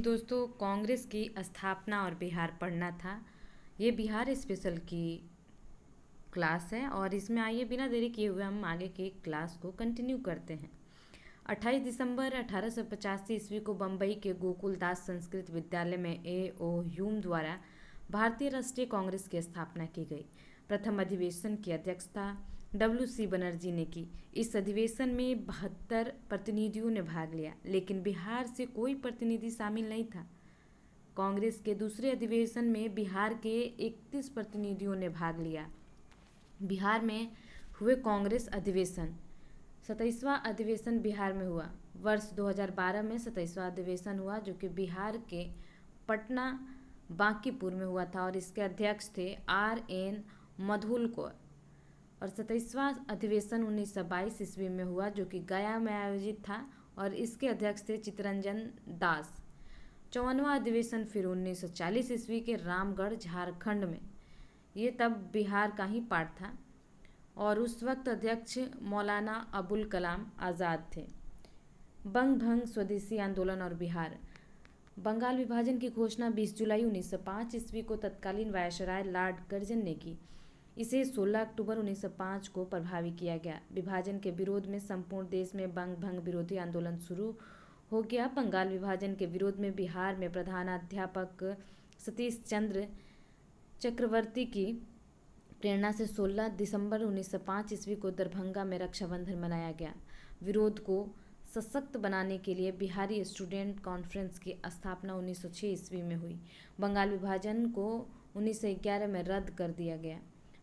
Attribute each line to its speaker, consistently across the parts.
Speaker 1: दोस्तों, कांग्रेस की स्थापना और बिहार पढ़ना था। ये बिहार स्पेशल की क्लास है और इसमें आइए बिना देरी किए हुए हम आगे की क्लास को कंटिन्यू करते हैं। 28 दिसंबर 1885 ईस्वी को बम्बई के गोकुलदास संस्कृत विद्यालय में A.O. ह्यूम द्वारा भारतीय राष्ट्रीय कांग्रेस की स्थापना की गई। प्रथम अधिवेशन की अध्यक्षता W.C. बनर्जी ने की। इस अधिवेशन में 72 प्रतिनिधियों ने भाग लिया, लेकिन बिहार से कोई प्रतिनिधि शामिल नहीं था। कांग्रेस के दूसरे अधिवेशन में बिहार के 31 प्रतिनिधियों ने भाग लिया। बिहार में हुए कांग्रेस अधिवेशन। 27वां अधिवेशन बिहार में हुआ। वर्ष 2012 में 27वां अधिवेशन हुआ, जो कि बिहार के पटना बांकीपुर में हुआ था और इसके अध्यक्ष थे R.N. मधुलकर। और 27वां अधिवेशन 1922 ईस्वी में हुआ, जो कि गया में आयोजित था और इसके अध्यक्ष थे चित्तरंजन दास। 54वां अधिवेशन फिर 1940 ईस्वी के रामगढ़ झारखंड में। ये तब बिहार का ही पार्ट था और उस वक्त अध्यक्ष मौलाना अबुल कलाम आज़ाद थे। बंग भंग स्वदेशी आंदोलन और बिहार। बंगाल विभाजन की घोषणा 20 जुलाई 1905 ईस्वी को तत्कालीन वायसराय लॉर्ड कर्जन ने की। इसे 16 अक्टूबर 1905 को प्रभावी किया गया। विभाजन के विरोध में संपूर्ण देश में बंग भंग विरोधी आंदोलन शुरू हो गया। बंगाल विभाजन के विरोध में बिहार में प्रधानाध्यापक सतीश चंद्र चक्रवर्ती की प्रेरणा से 16 दिसंबर 1905 ईस्वी को दरभंगा में रक्षाबंधन मनाया गया। विरोध को सशक्त बनाने के लिए बिहारी स्टूडेंट कॉन्फ्रेंस की स्थापना 1906 ईस्वी में हुई। बंगाल विभाजन को 1911 में रद्द कर दिया गया।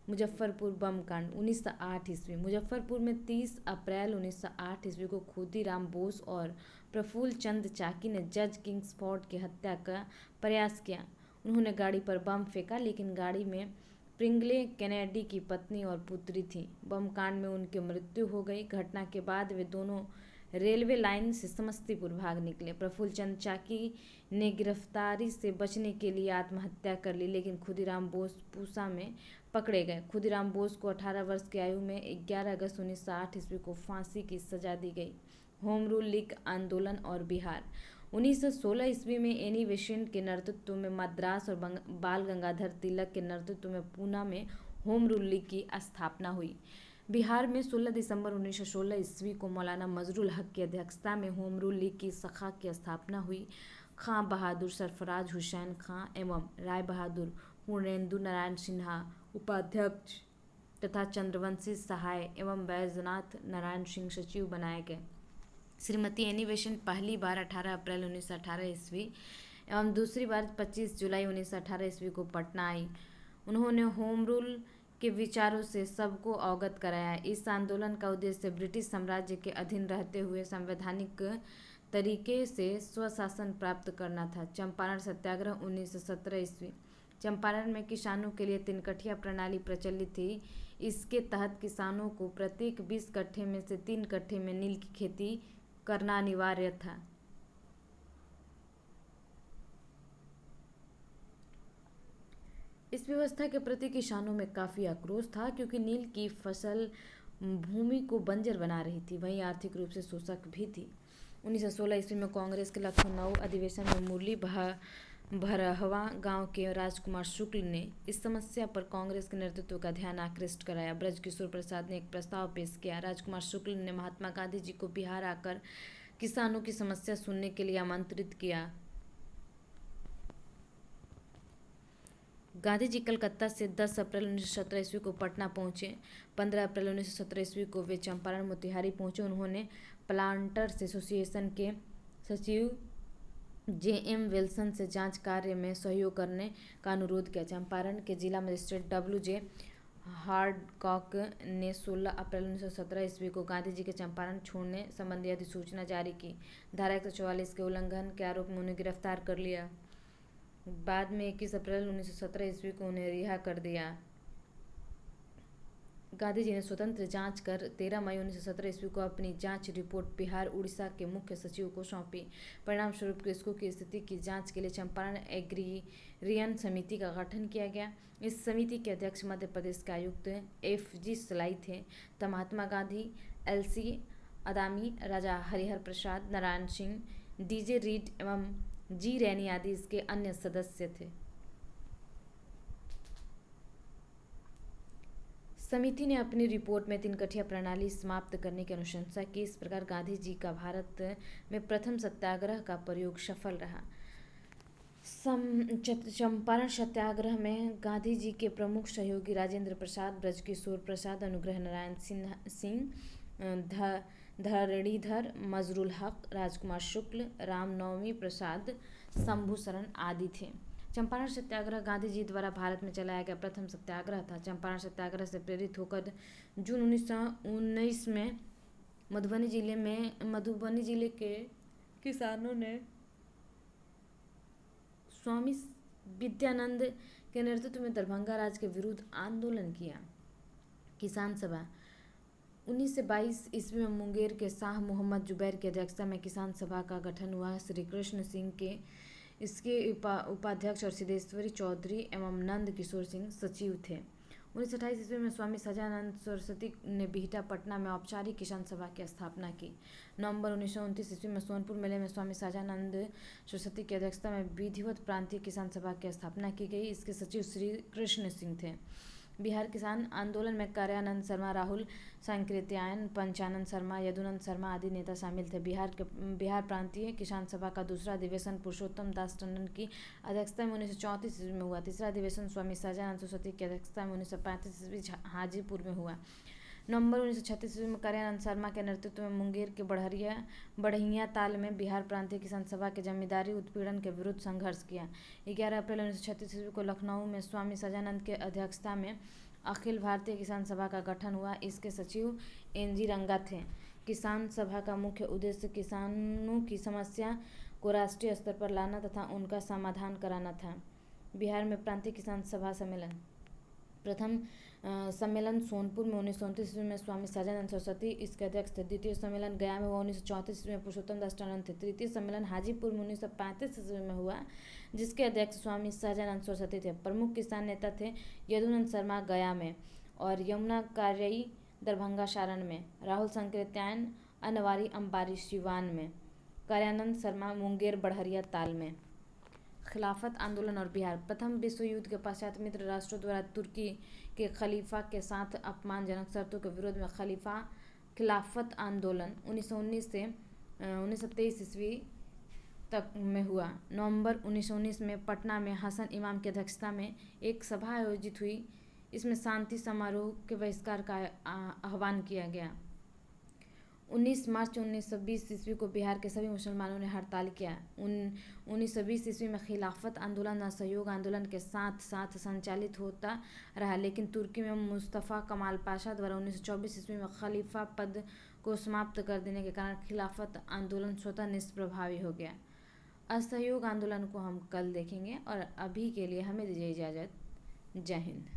Speaker 1: मुजफ्फरपुर बम कांड 1908 ईस्वी। मुजफ्फरपुर में 30 अप्रैल 1908 ईस्वी को खुदीराम बोस और प्रफुल्ल चंद चाकी ने जज किंग्सफोर्ड की हत्या का प्रयास किया। उन्होंने गाड़ी पर बम फेंका, लेकिन गाड़ी में प्रिंगले कैनेडी की पत्नी और पुत्री थी। बम कांड में उनकी मृत्यु हो गई। घटना के बाद वे दोनों रेलवे लाइन से समस्तीपुर भाग निकले। प्रफुल्ल चंद चाकी ने गिरफ्तारी से बचने के लिए आत्महत्या कर ली, लेकिन खुदीराम बोस पूसा में पकड़े गए। खुदीराम बोस को 18 वर्ष की आयु में 11 अगस्त 1908 ईस्वी को फांसी की सजा दी गई। होम रूल लीग आंदोलन और बिहार। 1916 ईस्वी में एनी बेसेंट के नेतृत्व में मद्रास और बाल गंगाधर तिलक के नेतृत्व में पूना में होम रूल लीग की स्थापना हुई। बिहार में 16 दिसंबर 1916 ईस्वी को मौलाना मजरुल हक की अध्यक्षता में होम रूल लीग की शाखा की स्थापना हुई। खां बहादुर, सरफराज हुसैन खां एवं राय बहादुर, पूर्णेंदु नारायण सिन्हा उपाध्यक्ष तथा चंद्रवंशी सहाय एवं बैजनाथ नारायण सिंह सचिव बनाए गए। श्रीमती एनी बेसेंट पहली बार 18 अप्रैल 1918 ईस्वी एवं दूसरी बार 25 जुलाई 1918 ईस्वी को पटना आई। उन्होंने होम रूल के विचारों से सबको अवगत कराया। इस आंदोलन का उद्देश्य ब्रिटिश साम्राज्य के अधीन रहते हुए संवैधानिक तरीके से स्वशासन प्राप्त करना था। चंपारण सत्याग्रह 1917 ईस्वी। चंपारण में किसानों के लिए 3 कठिया प्रणाली प्रचलित थी। इसके तहत किसानों को प्रत्येक 20 कट्ठे में से 3 कट्ठे में नील की खेती करना अनिवार्य था। इस व्यवस्था के प्रति किसानों में काफ़ी आक्रोश था, क्योंकि नील की फसल भूमि को बंजर बना रही थी, वहीं आर्थिक रूप से शोषक भी थी। 1916 ईस्वी में कांग्रेस के लखनऊ अधिवेशन में मुरली भरहवा गांव के राजकुमार शुक्ल ने इस समस्या पर कांग्रेस के नेतृत्व का ध्यान आकृष्ट कराया। ब्रजकिशोर प्रसाद ने एक प्रस्ताव पेश किया। राजकुमार शुक्ल ने महात्मा गांधी जी को बिहार आकर किसानों की समस्या सुनने के लिए आमंत्रित किया। गांधी जी कलकत्ता से 10 अप्रैल 1917 ईस्वी को पटना पहुंचे। 15 अप्रैल 1917 ईस्वी को वे चंपारण मोतिहारी पहुंचे। उन्होंने प्लांटर्स एसोसिएशन के सचिव J.M. विल्सन से जांच कार्य में सहयोग करने का अनुरोध किया। चंपारण के जिला मजिस्ट्रेट W.J. हार्डकॉक ने 16 अप्रैल 1917 ईस्वी को गांधी जी के चंपारण छोड़ने संबंधी अधिसूचना जारी की। धारा 144 के उल्लंघन के आरोप में उन्हें गिरफ्तार कर लिया। बाद में 21 अप्रैल 1917 ईस्वी को उन्हें रिहा कर दिया। गांधी जी ने स्वतंत्र जांच कर 13 मई 1917 ईस्वी को अपनी जांच रिपोर्ट बिहार उड़ीसा के मुख्य सचिव को सौंपी। परिणाम स्वरूप कृषकों की स्थिति की जांच के लिए चंपारण एग्रीरियन समिति का गठन किया गया। इस समिति के अध्यक्ष मध्य प्रदेश के आयुक्त F.G. सलाई थे तथा महात्मा गांधी, L.C. अदामी, राजा हरिहर प्रसाद, नारायण सिंह, D.J. रीड एवं जी रैनी आदि इसके अन्य सदस्य थे। समिति ने अपनी रिपोर्ट में तिनकठिया प्रणाली समाप्त करने की अनुशंसा की। इस प्रकार गांधी जी का भारत में प्रथम सत्याग्रह का प्रयोग सफल रहा। चंपारण सत्याग्रह में गांधी जी के प्रमुख सहयोगी राजेंद्र प्रसाद, ब्रजकिशोर प्रसाद, अनुग्रह नारायण सिंह, धरणीधर, मजरुल हक, राजकुमार शुक्ल, रामनवमी प्रसाद, शंभू शरण आदि थे। चंपारण सत्याग्रह गांधी जी द्वारा भारत में चलाया गया प्रथम सत्याग्रह था। चंपारण सत्याग्रह से प्रेरित होकर जून 1919 में मधुबनी जिले के किसानों ने स्वामी विद्यानंद के नेतृत्व में दरभंगा राज के विरुद्ध आंदोलन किया। किसान सभा 19 से 22 ईस्वी में मुंगेर के शाह मोहम्मद जुबैर की अध्यक्षता में किसान सभा का गठन हुआ। श्री कृष्ण सिंह के इसके उपाध्यक्ष और सिद्धेश्वरी चौधरी एवं नंद किशोर सिंह सचिव थे। 1928 ईस्वी में स्वामी सजानंद सरस्वती ने बिहटा पटना में औपचारिक किसान सभा की स्थापना की। नवंबर 1929 ईस्वी में सोनपुर मेले में स्वामी सजानंद सरस्वती की अध्यक्षता में विधिवत प्रांतीय किसान सभा की स्थापना की गई। इसके सचिव श्री कृष्ण सिंह थे। बिहार किसान आंदोलन में कार्यानंद शर्मा, राहुल सांकृत्यायन, पंचानंद शर्मा, यदुनंद शर्मा आदि नेता शामिल थे। बिहार प्रांतीय किसान सभा का दूसरा अधिवेशन पुरुषोत्तम दास टंडन की अध्यक्षता में 1934 ईस्वी में हुआ। तीसरा अधिवेशन स्वामी सजानंद सरस्वती की अध्यक्षता में 1935 ईस्वी हाजीपुर में हुआ। नवंबर 1936 ईस्वी में कार्यानंद शर्मा के नेतृत्व में मुंगेर के बढ़िया ताल में बिहार प्रांतीय किसान सभा के जमींदारी उत्पीड़न के विरुद्ध संघर्ष किया। 11 अप्रैल 1936 ईस्वी को लखनऊ में स्वामी सजानंद के अध्यक्षता में अखिल भारतीय किसान सभा का गठन हुआ। इसके सचिव एन.जी. रंगा थे। किसान सभा का मुख्य उद्देश्य किसानों की समस्या को राष्ट्रीय स्तर पर लाना तथा उनका समाधान कराना था। बिहार में प्रांतीय किसान सभा सम्मेलन प्रथम सम्मेलन सोनपुर में 1929 ईस्वी में स्वामी सजानंद सरस्वती इसके अध्यक्ष थे। द्वितीय सम्मेलन गया में हुआ 1934 ईस्वी में पुरुषोत्तम दास टंडन थे। तृतीय सम्मेलन हाजीपुर में 1935 ईस्वी में हुआ जिसके अध्यक्ष स्वामी सजानंद सरस्वती थे। प्रमुख किसान नेता थे यदुनंद शर्मा गया में और यमुना कार्यई दरभंगा सारण में, राहुल सांकृत्यायन अनवारी अंबारी सिवान में, कार्यानंद शर्मा मुंगेर बढ़िया ताल में। खिलाफत आंदोलन और बिहार प्रथम विश्व युद्ध के पश्चात मित्र राष्ट्रों द्वारा तुर्की के खलीफा के साथ अपमानजनक शर्तों के विरोध में खिलाफत आंदोलन 1919 से 1923 ईस्वी तक में हुआ। नवंबर 1919 में पटना में हसन इमाम की अध्यक्षता में एक सभा आयोजित हुई। इसमें शांति समारोह के बहिष्कार का आह्वान किया गया। 19 मार्च 1920 ईस्वी को बिहार के सभी मुसलमानों ने हड़ताल किया। 1920 ईस्वी में खिलाफत आंदोलन असहयोग आंदोलन के साथ साथ संचालित होता रहा, लेकिन तुर्की में मुस्तफ़ा कमाल पाशा द्वारा 1924 ईस्वी में खलीफा पद को समाप्त कर देने के कारण खिलाफत आंदोलन स्वतः निष्प्रभावी हो गया। असहयोग आंदोलन को हम कल देखेंगे और अभी के लिए हमें दीजिए इजाज़त। जय हिंद।